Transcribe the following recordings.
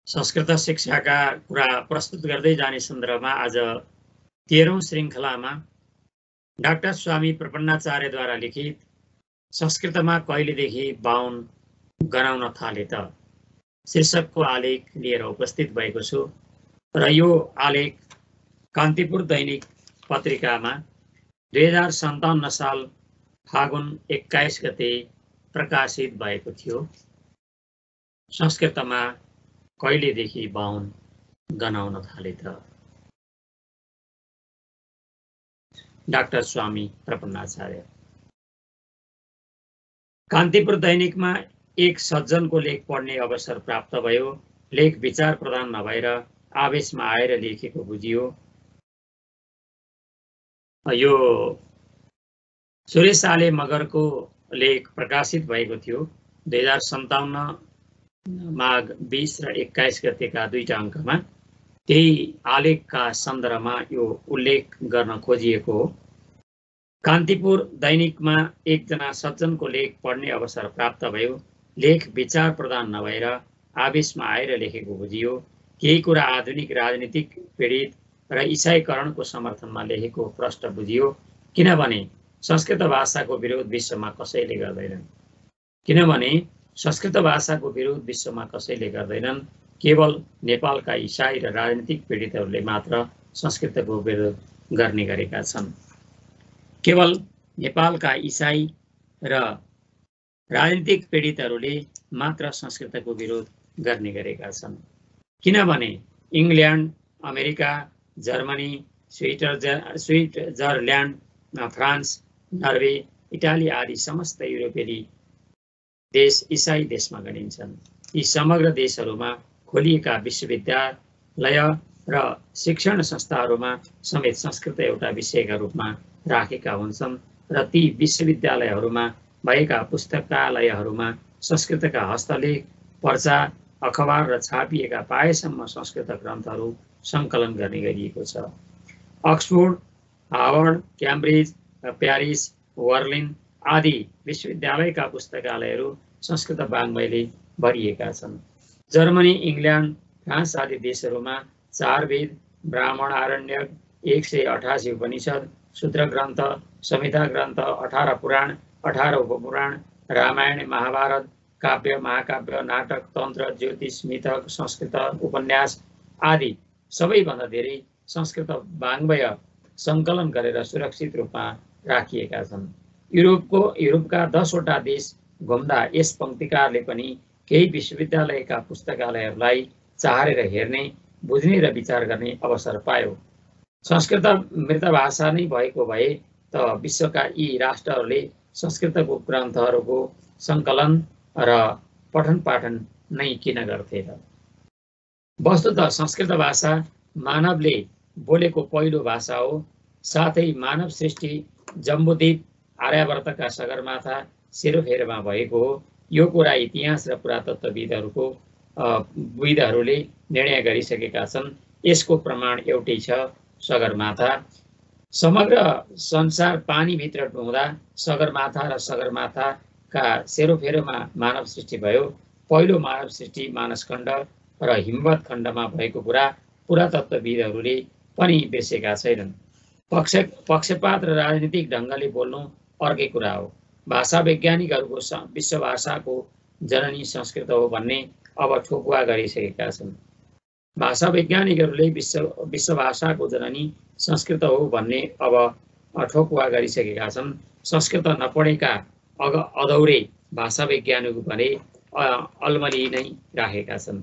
संस्कृत शिक्षाका कुरा प्रस्तुत गर्दै जाने सन्दर्भमा आज 13औं श्रृङ्खलामा डाक्टर स्वामी प्रपन्नाचार्यद्वारा लिखित संस्कृतमा कहिलेदेखि बाहुन गनाउन थाले त शीर्षकको आलेख लिएर उपस्थित भएको छु र यो आलेख कान्तिपुर दैनिक पत्रिकामा 2057 साल फागुन 21 गते प्रकाशित भएको थियो। संस्कृतमा कहिलेदेखि बाहुन गनाउन थाले त? डाक्टर स्वामी प्रपन्नाचार्य। कान्तिपुर दैनिकमा एक सज्जनको लेख पढ्ने अवसर प्राप्त भयो। लेख विचार प्रधान नभएर आवेशमा आएर लेखेको बुझियो। यो सुरेश आले मगरको लेख प्रकाशित भएको थियो 2057 माघ 20 र 21 गतेका दुईटा अङ्कमा। त्यही आलेखका सन्दर्भमा यो उल्लेख गर्न खोजिएको हो। कान्तिपुर दैनिकमा एकजना सज्जनको लेख पढ्ने अवसर प्राप्त भयो। लेख विचार प्रधान नभएर आवेशमा आएर लेखेको बुझियो। केही कुरा आधुनिक राजनीतिक पीडित र इसाईकरणको समर्थनमा लेखेको प्रश्न बुझियो। किनभने संस्कृत भाषाको विरोध विश्वमा कसैले गर्दैनन्। केवल नेपालका इसाई र राजनीतिक पीडितहरूले मात्र संस्कृतको विरोध गर्ने गरेका छन्। केवल नेपालका इसाई र राजनीतिक पीडितहरूले मात्र संस्कृतको विरोध गर्ने गरेका छन्। किनभने England, America, Germany, Switzerland, France, Norway, Italy आदि समस्त युरोपेली देश इसाई देशमा गनिन्छन्। यी समग्र देशहरूमा खोलिएका विश्वविद्यालय र शिक्षण संस्थाहरूमा समेत संस्कृत एउटा विषयका रूपमा राखेका हुन्छन् र ती विश्वविद्यालयहरूमा भएका पुस्तकालयहरूमा संस्कृतका हस्तलेख, पर्चा, अखबार र छापिएका पाएसम्म संस्कृत ग्रन्थहरू सङ्कलन गर्ने गरिएको छ। Oxford, Harvard, Cambridge, Paris, Berlin आदि विश्वविद्यालयका पुस्तकालयहरू संस्कृत वाङ्मयले भरिएका छन्। जर्मनी, इङ्ल्यान्ड, फ्रान्स आदि देशहरूमा 4 वेद, ब्राह्मण, आरण्यक, 188 उपनिषद, सूत्र ग्रन्थ, संहिता ग्रन्थ, 18 पुराण, 18 उपपुराण, रामायण, महाभारत, काव्य, महाकाव्य, नाटक, तन्त्र, ज्योतिष, मिथक, संस्कृत उपन्यास आदि सबैभन्दा धेरै संस्कृत वाङ्मय सङ्कलन गरेर सुरक्षित रूपमा राखिएका छन्। युरोपका 10 वटा देश घुम्दा यस पङ्क्तिकारले पनि केही विश्वविद्यालयका पुस्तकालयहरूलाई चाहेर हेर्ने, बुझ्ने र विचार गर्ने अवसर पायो। संस्कृत मृत भाषा नै भएको भए त विश्वका यी राष्ट्रहरूले संस्कृतको ग्रन्थहरूको सङ्कलन र पठन पाठन नै किन गर्थे त? वस्तुतः संस्कृत भाषा मानवले बोलेको पहिलो भाषा हो। साथै मानव सृष्टि जम्बुद्वीप, आर्यावर्तका सगरमाथा, सेरोफेरोमा भएको हो। यो कुरा इतिहास र पुरातत्त्वविदहरूले निर्णय गरिसकेका छन्। यसको प्रमाण एउटै छ, सगरमाथा। समग्र संसार पानीभित्र डुब्दा सगरमाथा र सगरमाथाका सेरोफेरोमा मानव सृष्टि भयो। पहिलो मानव सृष्टि मानसखण्ड र हिमवत खण्डमा भएको कुरा पुरातत्त्वविदहरूले पनि बिर्सेका छैनन्। पक्षपात र राजनीतिक ढङ्गले बोल्नु अर्कै कुरा हो। भाषा वैज्ञानिकहरूको विश्व भाषाको जननी संस्कृत हो भन्ने अब ठोकुवा गरिसकेका छन्। भाषा वैज्ञानिकहरूले विश्व भाषाको जननी संस्कृत हो भन्ने अब ठोकुवा गरिसकेका छन्। संस्कृत नपढेका अधौरे भाषा वैज्ञानिक भने अल्मली नै राखेका छन्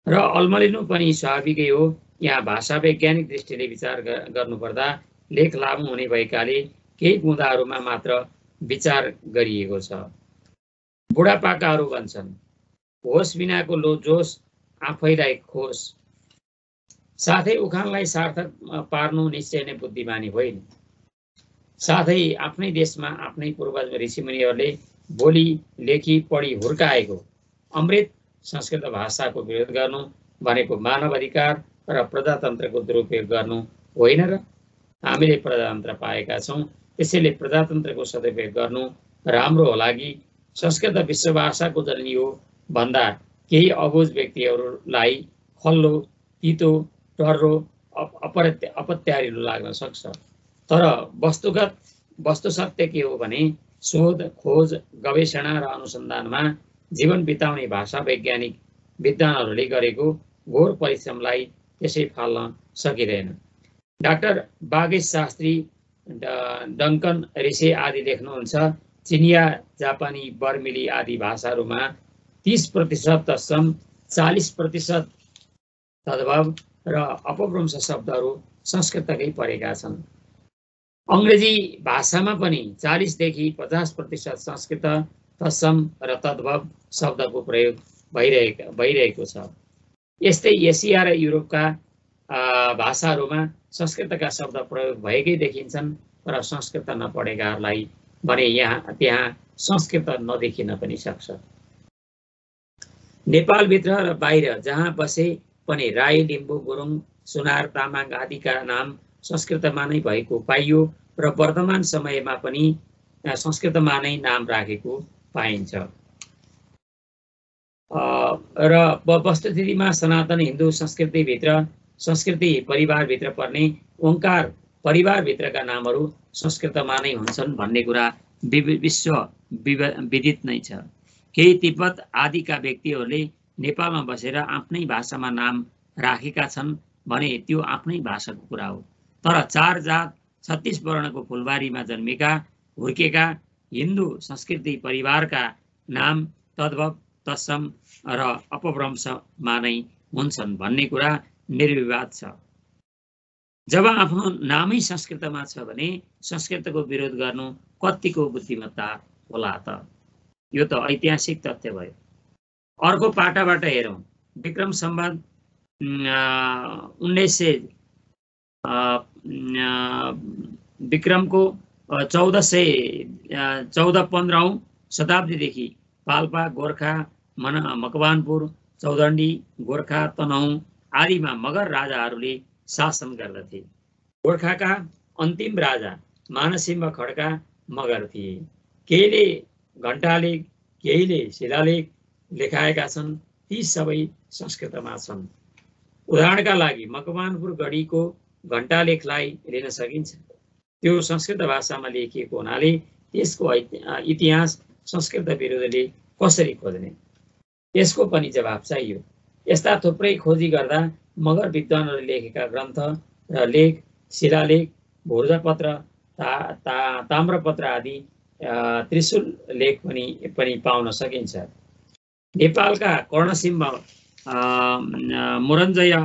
र अल्मलिनु पनि स्वाभाविकै हो। यहाँ भाषा वैज्ञानिक दृष्टिले विचार गर्नुपर्दा लेख लामो हुने भएकाले केही बुँदाहरूमा मात्र विचार गरिएको छ। बुढापाकाहरू भन्छन्, होस बिनाको लो जोस आफैलाई खोस। साथै उखानलाई सार्थक पार्नु निश्चय नै बुद्धिमानी होइन। साथै आफ्नै देशमा आफ्नै पूर्वज ऋषिमुनिहरूले बोली, लेखी, पढी हुर्काएको अमृत संस्कृत भाषाको विरोध गर्नु भनेको मानव अधिकार र प्रजातन्त्रको दुरुपयोग गर्नु होइन र? हामीले प्रजातन्त्र पाएका छौँ, त्यसैले प्रजातन्त्रको सदुपयोग गर्नु राम्रो होला कि संस्कृत विश्व भाषाको जननी हो भन्दा केही अबुझ व्यक्तिहरूलाई खल्लो, तितो, टर्रो, अपत्यारिलो लाग्न सक्छ। तर वस्तु सत्य के हो भने शोध, खोज, गवेषणा र अनुसन्धानमा जीवन बिताउने भाषा वैज्ञानिक विद्वानहरूले गरेको घोर परिश्रमलाई त्यसै फाल्न सकिँदैन। डाक्टर बागेश शास्त्री, डङ्कन रिसे आदि लेख्नुहुन्छ, चिनिया, जापानी, बर्मिली आदि भाषाहरूमा 30% तत्सम, 40% तद्भव र अपभ्रंश शब्दहरू संस्कृतकै परेका छन्। अङ्ग्रेजी भाषामा पनि 40 देखि 50% संस्कृत, तत्सम र तद्भव शब्दको प्रयोग भइरहेको छ। यस्तै एसिया र युरोपका भाषाहरूमा संस्कृतका शब्द प्रयोग भएकै देखिन्छन्, तर संस्कृत नपढेकाहरूलाई भने त्यहाँ संस्कृत नदेखिन पनि सक्छ। नेपालभित्र र बाहिर जहाँ बसे पनि राई, लिम्बू, गुरुङ, सुनार, तामाङ आदिका नाम संस्कृतमा नै भएको पाइयो र वर्तमान समयमा पनि संस्कृतमा नै नाम राखेको पाइन्छ। र वस्तुस्थितिमा सनातन हिन्दू संस्कृति परिवारभित्र पर्ने ओंकार परिवारभित्रका नामहरू संस्कृतमा नै हुन्छन् भन्ने कुरा विश्व विदित नै छ। केही तिब्बत आदिका व्यक्तिहरूले नेपालमा बसेर आफ्नै भाषामा नाम राखेका छन् भने त्यो आफ्नै भाषाको कुरा हो। तर 4 जात 36 वर्णको फुलबारीमा जन्मेका हुर्केका हिन्दू संस्कृति परिवारका नाम तद्भव, तत्सम र अपभ्रंशमा नै हुन्छन् भन्ने कुरा निर्विवाद छ। जब आफ्नो नामै संस्कृतमा छ भने संस्कृतको विरोध गर्नु कतिको बुद्धिमत्ता होला त? यो त ऐतिहासिक तथ्य भयो। अर्को पाटाबाट हेरौँ। विक्रम सम्वत 1900 विक्रमको 1414-15औं शताब्दीदेखि पाल्पा, गोर्खा, मकवानपुर, चौदण्डी, गोर्खा, तनहुँ आदिमा मगर राजाहरूले शासन गर्दथे। गोर्खाका अन्तिम राजा मानसिंह खड्का मगर थिए। केहीले घण्टालेख, केहीले शिलालेख लेखाएका छन्, ती सबै संस्कृतमा छन्। उदाहरणका लागि मकवानपुर गढीको घण्टालेखलाई लिन सकिन्छ। त्यो संस्कृत भाषामा लेखिएको हुनाले त्यसको इतिहास संस्कृत विरोधीले कसरी खोज्ने? यसको पनि जवाब चाहियो। यस्ता थुप्रै खोजी गर्दा मगर विद्वानहरूले लेखेका ग्रन्थ र लेख, शिलालेख, भूर्जपत्र, ताम्रपत्र आदि त्रिशूल लेख पनि पाउन सकिन्छ। नेपालका कर्णसिंह मुरञ्जय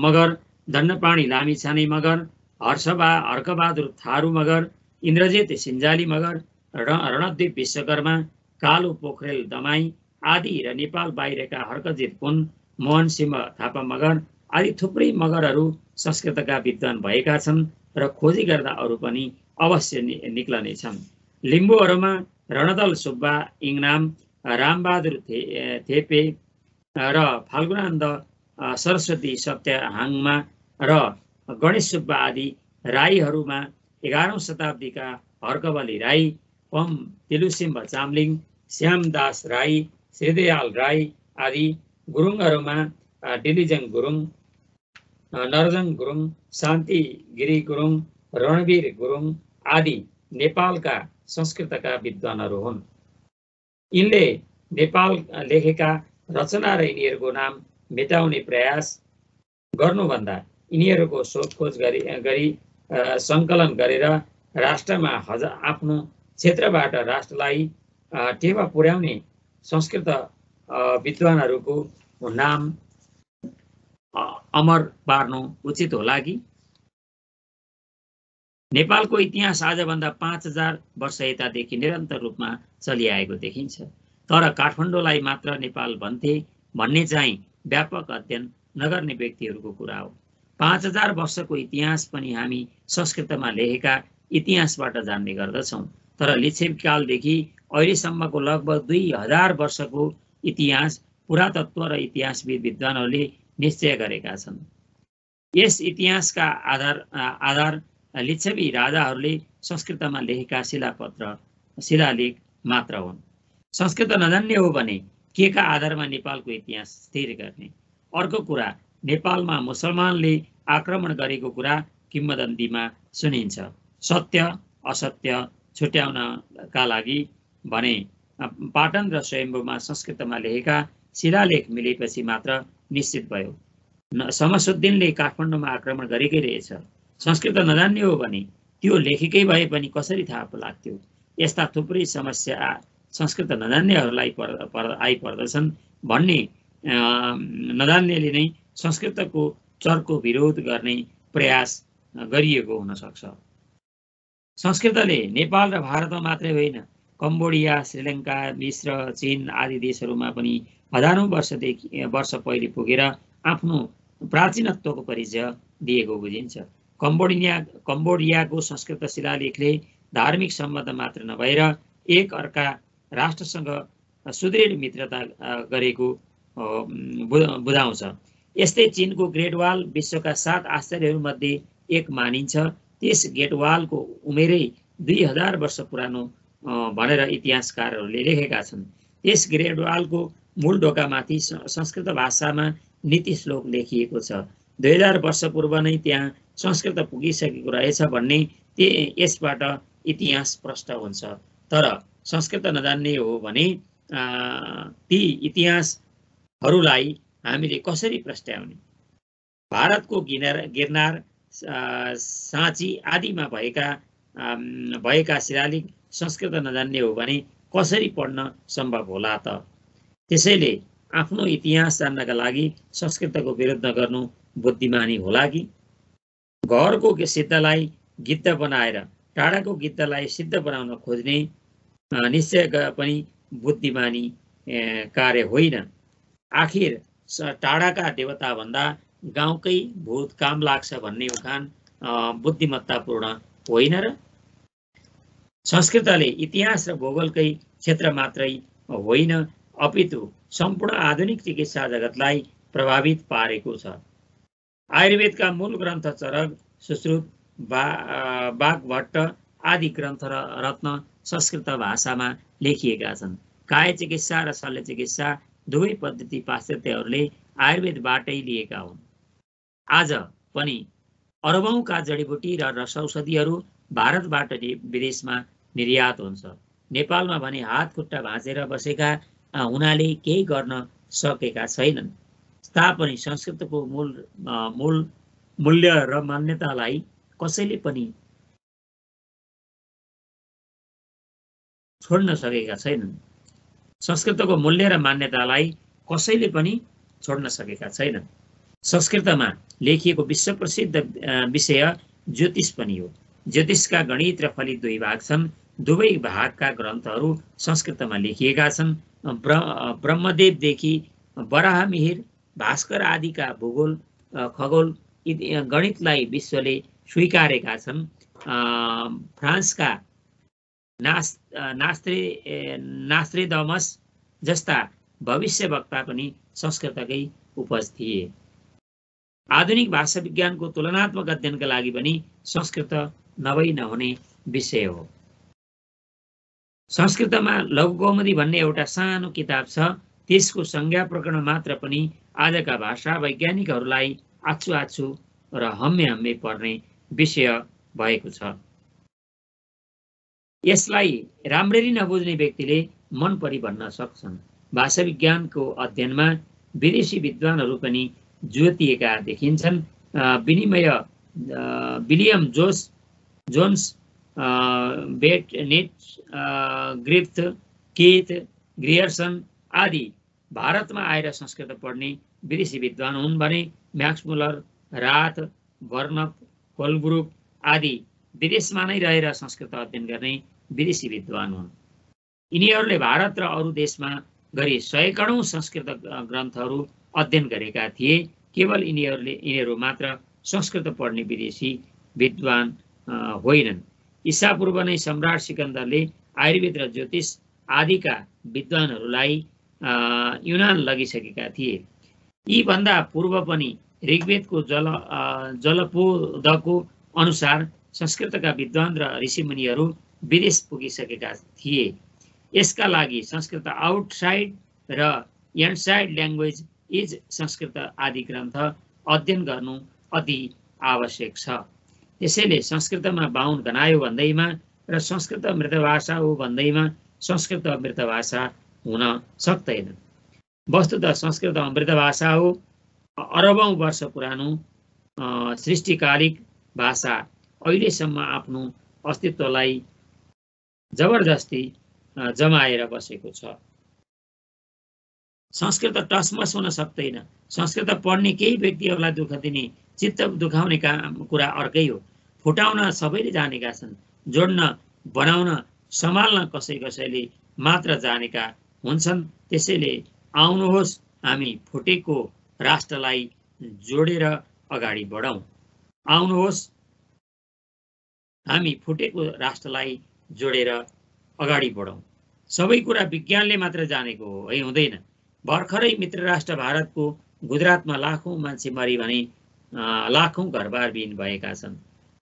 मगर, दण्डपाणी लामिछाने मगर, हर्कबहादुर थारू मगर, इन्द्रजित सिन्जाली मगर, रणद्वीप विश्वकर्मा, कालु पोखरेल दमाई आदि र नेपाल बाहिरका हर्कजित पुन, मोहन सिंह थापा मगर आदि थुप्रै मगरहरू संस्कृतका विद्वान भएका छन् र खोजी गर्दा अरू पनि अवश्य निक्लने छन्। लिम्बूहरूमा रणदल सुब्बा इङनाम, रामबहादुर थेपे र फाल्गुनानन्द सरस्वती सत्यहाङमा र गणेश सुब्बा आदि राईहरूमा 11औं शताब्दीका हर्कबली राई, पम तिलुसिम्ब चामलिङ, श्यामदास राई, श्रीदयाल राई आदि गुरुङहरूमा डिलिजङ गुरुङ, नरजङ गुरुङ, शान्ति गिरी गुरुङ, रणवीर गुरुङ आदि नेपालका संस्कृतका विद्वानहरू हुन्। यिनले नेपाल लेखेका रचना र यिनीहरूको नाम मेटाउने प्रयास गर्नुभन्दा यिनीहरूको सोधखोज गरी सङ्कलन गरेर राष्ट्रमा आफ्नो क्षेत्रबाट राष्ट्रलाई टेवा पुर्याउने संस्कृत विद्वानहरूको नाम अमर पार्नु उचित होला कि? नेपालको इतिहास आजभन्दा 5000 वर्ष यतादेखि निरन्तर रूपमा चलिआएको देखिन्छ। तर काठमाडौँलाई मात्र नेपाल भन्थे भन्ने चाहिँ व्यापक अध्ययन नगर्ने व्यक्तिहरूको कुरा हो। 5000 वर्षको इतिहास पनि हामी संस्कृतमा लेखेका इतिहासबाट जान्ने गर्दछौँ। तर लिच्छविकालदेखि अहिलेसम्मको लगभग 2000 वर्षको इतिहास पुरातत्व र इतिहासविद विद्वानहरूले निश्चय गरेका छन्। यस इतिहासका आधार लिच्छवी राजाहरूले संस्कृतमा लेखेका शिलालेख मात्र हुन्। संस्कृत नजान्ने हो भने के का आधारमा नेपालको इतिहास स्थिर गर्ने? अर्को कुरा, नेपालमा मुसलमानले आक्रमण गरेको कुरा किम्वदन्तीमा सुनिन्छ। सत्य असत्य छुट्याउनका लागि भने पाटन र स्वयम्भूमा संस्कृतमा लेखेका शिलालेख मिलेपछि मात्र निश्चित भयो। शमसुद्दिनले काठमाडौँमा आक्रमण गरेकै रहेछ। संस्कृत नजान्ने हो भने त्यो लेखेकै भए पनि कसरी थाहा लाग्थ्यो? यस्ता थुप्रै समस्या संस्कृत नजान्नेहरूलाई आइपर्दछन् भन्ने नजान्नेले नै संस्कृतको चर्को विरोध गर्ने प्रयास गरिएको हुन सक्छ। संस्कृतले नेपाल र भारतमा मात्रै होइन, कम्बोडिया, श्रीलङ्का, मिश्र, चीन आदि देशहरूमा पनि हजारौं वर्ष पहिले पुगेर आफ्नो प्राचीनत्वको परिचय दिएको बुझिन्छ। कम्बोडियाको संस्कृत शिलालेखले धार्मिक सम्बन्ध मात्र नभएर एक अर्का राष्ट्रसँग सुदृढ मित्रता गरेको बुझाउँछ। यस्तै चीनको ग्रेट वाल विश्वका 7 आश्चर्यहरूमध्ये एक मानिन्छ। त्यस ग्रेट वालको उमेरै 2000 वर्ष पुरानो भनेर इतिहासकारहरूले लेखेका छन्। त्यस ग्रेट वालको मूल ढोकामाथि संस्कृत भाषामा नीति श्लोक लेखिएको छ। 2000 वर्ष पूर्व नै त्यहाँ संस्कृत पुगिसकेको रहेछ भन्ने यसबाट इतिहास प्रष्ट हुन्छ। तर संस्कृत नजान्ने हो भने ती इतिहासहरूलाई हामीले कसरी प्रस्ट्याउने? भारतको गिरनार, साँची आदिमा भएका शिलालेख संस्कृत नजान्ने हो भने कसरी पढ्न सम्भव होला त? त्यसैले आफ्नो इतिहास जान्नका लागि संस्कृतको विरोध नगर्नु बुद्धिमानी होला कि? घरको सिद्धलाई गिद्ध बनाएर टाढाको गिद्धलाई सिद्ध बनाउन खोज्ने निश्चय पनि बुद्धिमानी कार्य होइन। आखिर टाढाका देवता भन्दा गाउँकै भूत काम लाग्छ भन्ने उखान बुद्धिमत्तापूर्ण होइन र? संस्कृतले इतिहास र भूगोलकै क्षेत्र मात्रै होइन, अपितु सम्पूर्ण आधुनिक चिकित्सा जगतलाई प्रभावित पारेको छ। आयुर्वेदका मूल ग्रन्थ चरक, सुश्रुत, वाग्भट्ट आदि ग्रन्थ र रत्न संस्कृत भाषामा लेखिएका छन्। काय चिकित्सा र शल्य चिकित्सा दुवै पद्धति पाश्चात्यहरूले आयुर्वेदबाटै लिएका हुन्। आज पनि अरबौंका जडीबुटी र रसौषधिहरू भारतबाट विदेशमा निर्यात हुन्छ। नेपालमा भने हात खुट्टा भाँचेर बसेका हुनाले केही गर्न सकेका छैनन्। तापनि संस्कृतको मूल्य र मान्यतालाई कसैले पनि छोड्न सकेका छैनन्। संस्कृतको मूल्य र मान्यतालाई कसैले पनि छोड्न सकेका छैनन्। संस्कृतमा लेखिएको विश्व प्रसिद्ध विषय ज्योतिष पनि हो। ज्योतिषका गणित र फलित 2 भाग छन्। दुवै भागका ग्रन्थहरू संस्कृतमा लेखिएका छन्। ब्रह्मदेवदेखि वराहमिहिर, भास्कर आदिका भूगोल, खगोल, गणितलाई विश्वले स्वीकारेका छन्। फ्रान्सका नास्त्रेदमस जस्ता भविष्यवक्ता पनि संस्कृतकै उपज थिए। आधुनिक भाषा विज्ञानको तुलनात्मक अध्ययनका लागि पनि संस्कृत नभई नहुने विषय हो। संस्कृतमा लघुकौमुदी भन्ने एउटा सानो किताब छ। त्यसको संज्ञा प्रकरण मात्र पनि आजका भाषा वैज्ञानिकहरूलाई आछु र हम्मे पर्ने विषय भएको छ। यसलाई राम्ररी नबुझ्ने व्यक्तिले मन परि भन्न सक्छन्। भाषा विज्ञानको अध्ययनमा विदेशी विद्वानहरू पनि जोतिएका देखिन्छन्। विलियम जोन्स, बेटनेट, ग्रिफ्थ, केथ, ग्रियर्सन आदि भारतमा आएर संस्कृत पढ्ने विदेशी विद्वान हुन् भने Max Muller, Roth, Burnouf, Colebrooke आदि विदेशमा नै रहेर संस्कृत अध्ययन गर्ने विदेशी विद्वान हुन्। यिनीहरूले भारत र अरू देशमा गरी सयकडौं संस्कृत ग्रन्थहरू अध्ययन गरेका थिए। केवल यिनीहरू मात्र संस्कृत पढ्ने विदेशी विद्वान होइनन्। ईसापूर्व नै सम्राट सिकन्दरले आयुर्वेद र ज्योतिष आदिका विद्वानहरूलाई युनान लगिसकेका थिए। यी भन्दा पूर्व पनि ऋग्वेदको जलपोदको अनुसार संस्कृतका विद्वान र ऋषिमुनिहरू विदेश पुगिसकेका थिए। यसका लागि संस्कृत आउटसाइड र एन्साइड ल्याङ्ग्वेज इज संस्कृत आदि ग्रन्थ अध्ययन गर्नु अति आवश्यक छ। त्यसैले संस्कृतमा बाहुन गनायो भन्दैमा र संस्कृत मृतभाषा हो भन्दैमा संस्कृत मृतभाषा हुन सक्दैन। वस्तुतः संस्कृत मृतभाषा हो। अरबौं वर्ष पुरानो सृष्टिकालिक भाषा अहिलेसम्म आफ्नो अस्तित्वलाई जबरजस्ती जमाएर बसेको छ। संस्कृत टसमस हुन सक्दैन। संस्कृत पढ्ने केही व्यक्तिहरूलाई दुःख दिने, चित्त दुखाउने कुरा अर्कै हो। फुटाउन सबैले जानेका छन्, जोड्न, बनाउन, सम्हाल्न कसैले मात्र जानेका हुन्छन्। त्यसैले आउनुहोस् हामी फुटेको राष्ट्रलाई जोडेर अगाडि बढौँ। आउनुहोस् हामी फुटेको राष्ट्रलाई जोडेर अगाडि बढौँ। सबै कुरा विज्ञानले मात्र जानेको हो है, हुँदैन। भर्खरै मित्र राष्ट्र भारतको गुजरातमा लाखौं मान्छे मरी भने लाखौं घरबारविहीन भएका छन्।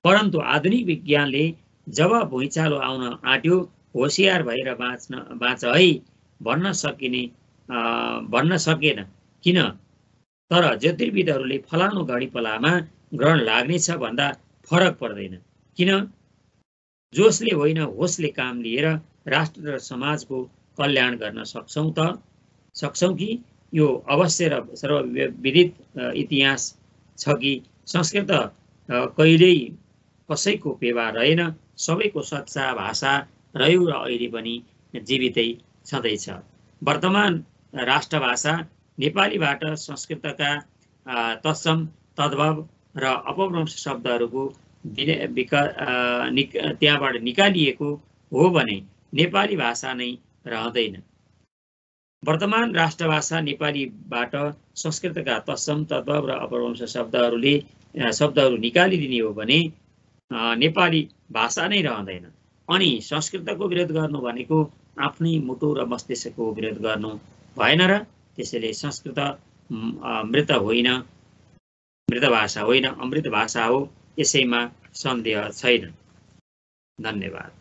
परन्तु आधुनिक विज्ञानले जब भुइँचालो आउन आँट्यो, होसियार भएर बाँच है भन्न सकेन। किन? तर ज्योतिर्विदहरूले फलानु घडीपलामा ग्रहण लाग्नेछ भन्दा फरक पर्दैन। किन? जोसले होइन होसले काम लिएर राष्ट्र र समाजको कल्याण गर्न सक्छौं कि? यो अवश्य र सर्वविदित इतिहास छ कि संस्कृत कहिल्यै कसैको पेवा रहेन। सबैको सच्चा भाषा रह्यो र अहिले पनि जीवितै छँदैछ। वर्तमान राष्ट्रभाषा नेपालीबाट संस्कृतका तत्सम, तद्भव र अपभ्रंश शब्दहरूको त्यहाँबाट निकालिएको हो भने नेपाली भाषा नै रहँदैन। वर्तमान राष्ट्रभाषा नेपालीबाट संस्कृतका तत्सम, तद्भव र अपभ्रंश शब्दहरू निकालिदिने हो भने नेपाली भाषा नै रहँदैन। अनि संस्कृतको विरोध गर्नु भनेको आफ्नै मुटु र मस्तिष्कको विरोध गर्नु भएन र? त्यसैले संस्कृत मृत भाषा होइन, अमृत भाषा हो। यसैमा सन्देह छैन। धन्यवाद।